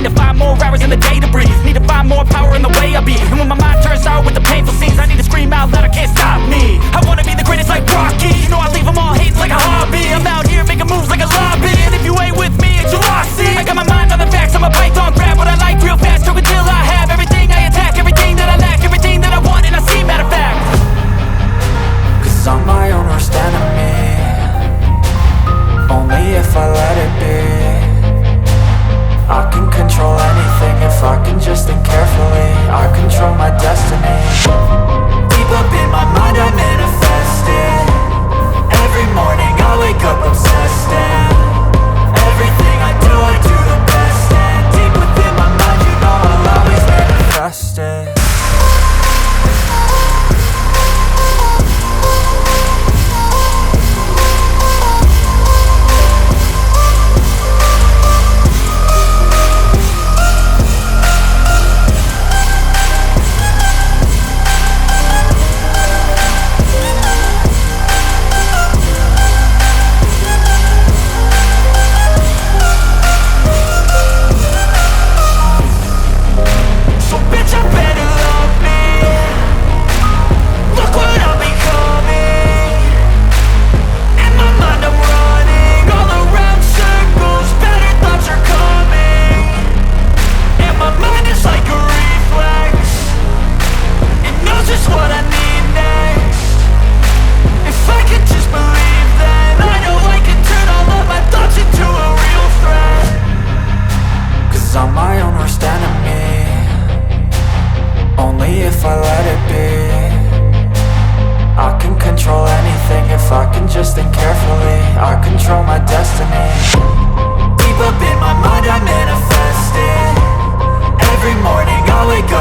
to find more hours in the day to breathe. Need to find more power in the way I be. And when my mind turns sour with the painful scenes, I need to scream out loud, I can't stop me. I wanna be the greatest like Rocky. You know I leave them all hating like a hobby. I'm out here making moves like a lobby. And if you ain't with me, it's your loss. See, I got my mind on the facts, I'm a python, grab what I like real fast. Stroke until I have everything I attack, everything that I lack, everything that I want, and I see, matter of fact. Cause I'm my own worst enemy, only if I let it be. I can control anything if I can just think carefully. I control my destiny. Deep up in my mind I manifest it. Every morning I wake up obsessed, and everything I do the best. And deep within my mind, you know I'll always manifest it. I'm my own worst enemy, only if I let it be. I can control anything if I can just think carefully. I control my destiny. Deep up in my mind I manifest it. Every morning I wake